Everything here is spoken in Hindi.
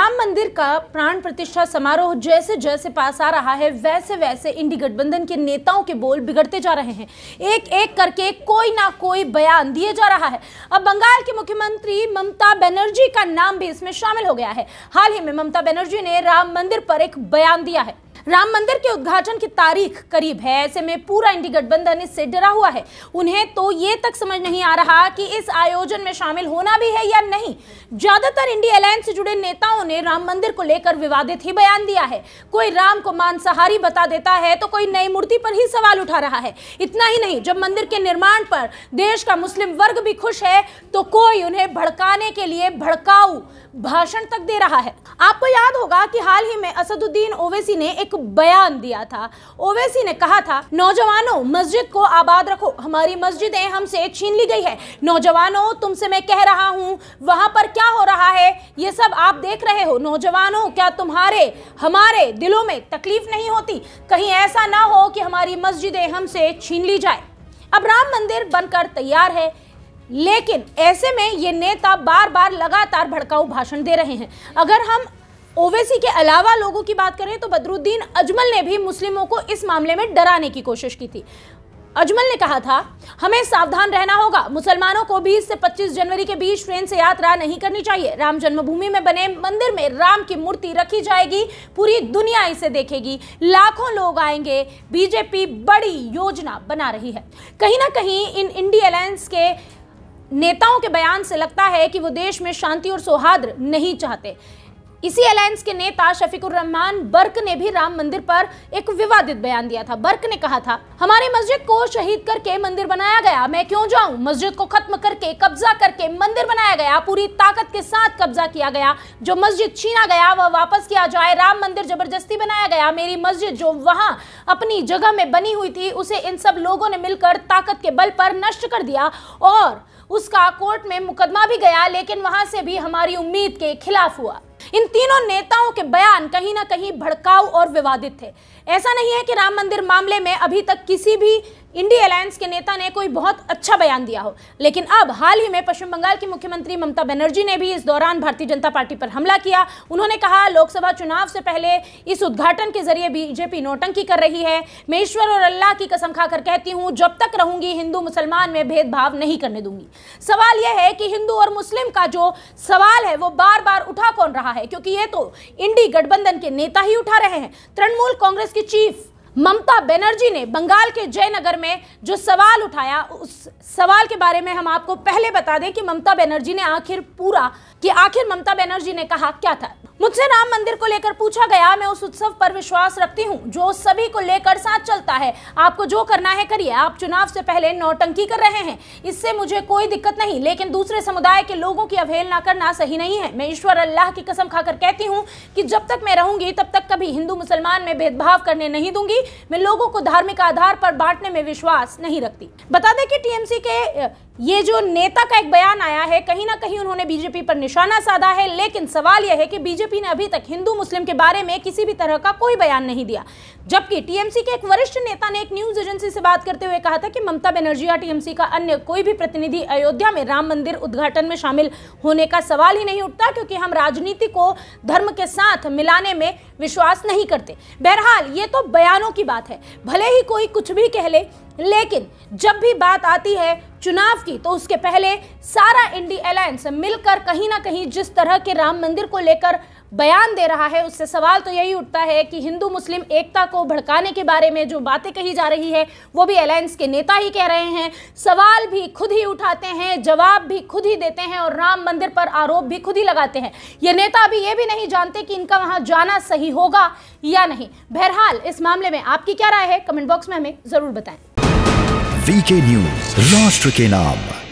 राम मंदिर का प्राण प्रतिष्ठा समारोह जैसे जैसे पास आ रहा है वैसे वैसे इंडी गठबंधन के नेताओं के बोल बिगड़ते जा रहे हैं। एक एक करके कोई ना कोई बयान दिए जा रहा है। अब बंगाल की मुख्यमंत्री ममता बनर्जी का नाम भी इसमें शामिल हो गया है। हाल ही में ममता बनर्जी ने राम मंदिर पर एक बयान दिया है। राम मंदिर के उद्घाटन की तारीख करीब है, ऐसे में पूरा इंडी गठबंधन इससे डरा हुआ है। उन्हें तो ये तक समझ नहीं आ रहा कि इस आयोजन में शामिल होना भी है या नहीं। ज्यादातर इंडी अलायंस से जुड़े नेताओं ने राम मंदिर को लेकर विवादित ही बयान दिया है। कोई राम को मांसाहारी बता देता है तो कोई नई मूर्ति पर ही सवाल उठा रहा है। इतना ही नहीं, जब मंदिर के निर्माण पर देश का मुस्लिम वर्ग भी खुश है तो कोई उन्हें भड़काने के लिए भड़काऊ भाषण तक दे रहा है। आपको याद होगा कि हाल ही में असदुद्दीन ओवैसी ने एक बयान दिया था। ओवैसी ने कहा था, नौजवानों मस्जिद को आबाद रखो, हमारी मस्जिदें हमसे छीन ली गई है। नौजवानों तुमसे मैं कह रहा हूं, वहां पर क्या हो रहा है ये सब आप देख रहे हो। नौजवानों क्या तुम्हारे हमारे दिलों में तकलीफ नहीं होती? कहीं ऐसा ना हो कि हमारी मस्जिदें हमसे छीन ली जाए। अब राम मंदिर बनकर तैयार है, लेकिन ऐसे में ये नेता बार बार लगातार भड़काऊ भाषण दे रहे हैं। अगर हम ओवैसी के अलावा लोगों की बात करें तो बदरुद्दीन अजमल ने भी मुस्लिमों को इस मामले में डराने की कोशिश की थी। अजमल ने कहा था, हमें सावधान रहना होगा। मुसलमानों को 20 से 25 जनवरी के बीच ट्रेन से यात्रा नहीं करनी चाहिए। राम जन्मभूमि में बने मंदिर में राम की मूर्ति रखी जाएगी, पूरी दुनिया इसे देखेगी, लाखों लोग आएंगे। बीजेपी बड़ी योजना बना रही है। कहीं ना कहीं इन इंडी अलायंस के नेताओं के बयान से लगता है कि वो देश में शांति और सौहार्द नहीं चाहते। इसी अलायंस के नेता शफीकुर रहमान बर्क ने भी राम मंदिर पर एक विवादित बयान दिया था। बर्क ने कहा था, हमारी मस्जिद को शहीद करके मंदिर बनाया गया, मैं क्यों जाऊं? मस्जिद को खत्म करके कब्जा करके मंदिर बनाया गया, पूरी ताकत के साथ कब्जा किया गया। जो मस्जिद छीना गया वह वापस किया जाए। राम मंदिर जबरदस्ती बनाया गया। मेरी मस्जिद जो वहां अपनी जगह में बनी हुई थी उसे इन सब लोगों ने मिलकर ताकत के बल पर नष्ट कर दिया और उसका कोर्ट में मुकदमा भी गया, लेकिन वहां से भी हमारी उम्मीद के खिलाफ हुआ। इन तीनों नेताओं के बयान कहीं ना कहीं भड़काऊ और विवादित थे। ऐसा नहीं है कि राम मंदिर मामले में अभी तक किसी भी इंडी अलायंस के नेता ने कोई बहुत अच्छा बयान दिया हो, लेकिन अब हाल ही में पश्चिम बंगाल की मुख्यमंत्री ममता बनर्जी ने भी इस दौरान भारतीय जनता पार्टी पर हमला किया। उन्होंने कहा, लोकसभा चुनाव से पहले इस उद्घाटन के जरिए बीजेपी नौटंकी कर रही है। मैं ईश्वर और अल्लाह की कसम खाकर कहती हूं, जब तक रहूंगी हिंदू मुसलमान में भेदभाव नहीं करने दूंगी। सवाल यह है कि हिंदू और मुस्लिम का जो सवाल है वो बार बार उठा कौन रहा है, क्योंकि ये तो इंडी गठबंधन के नेता ही उठा रहे हैं। तृणमूल कांग्रेस की चीफ ममता बनर्जी ने बंगाल के जयनगर में जो सवाल उठाया, उस सवाल के बारे में हम आपको पहले बता दें कि ममता बनर्जी ने आखिर ममता बनर्जी ने कहा क्या था। मुझसे राम मंदिर को लेकर पूछा गया, मैं उस उत्सव पर विश्वास रखती हूँ जो सभी को लेकर साथ चलता है। आपको जो करना है करिए, आप चुनाव से पहले नौटंकी कर रहे हैं, इससे मुझे कोई दिक्कत नहीं, लेकिन दूसरे समुदाय के लोगों की अवहेलना करना सही नहीं है। मैं ईश्वर अल्लाह की कसम खाकर कहती हूँ कि जब तक मैं रहूंगी तब तक कभी हिंदू मुसलमान में भेदभाव करने नहीं दूंगी। मैं लोगों को धार्मिक आधार पर बांटने में विश्वास नहीं रखती। बता दें कि टीएमसी के ये जो नेता का एक बयान आया है, कहीं ना कहीं उन्होंने बीजेपी पर निशाना साधा है, लेकिन सवाल यह है कि बीजेपी ने अभी तक हिंदू मुस्लिम के बारे में किसी भी तरह का कोई बयान नहीं दिया। जबकि टीएमसी के एक वरिष्ठ नेता ने एक न्यूज एजेंसी से बात करते हुए कहा था कि ममता बनर्जी या टीएमसी का अन्य कोई भी प्रतिनिधि अयोध्या में राम मंदिर उद्घाटन में शामिल होने का सवाल ही नहीं उठता, क्योंकि हम राजनीति को धर्म के साथ मिलाने में विश्वास नहीं करते। बहरहाल ये तो बयानों की बात है, भले ही कोई कुछ भी कह ले, लेकिन जब भी बात आती है चुनाव की तो उसके पहले सारा इंडी अलायंस मिलकर कहीं ना कहीं जिस तरह के राम मंदिर को लेकर बयान दे रहा है, उससे सवाल तो यही उठता है कि हिंदू मुस्लिम एकता को भड़काने के बारे में जो बातें कही जा रही है वो भी अलायंस के नेता ही कह रहे हैं। सवाल भी खुद ही उठाते हैं, जवाब भी खुद ही देते हैं और राम मंदिर पर आरोप भी खुद ही लगाते हैं। ये नेता अभी ये भी नहीं जानते कि इनका वहां जाना सही होगा या नहीं। बहरहाल इस मामले में आपकी क्या राय है, कमेंट बॉक्स में हमें जरूर बताएं। वीके न्यूज, राष्ट्र के नाम।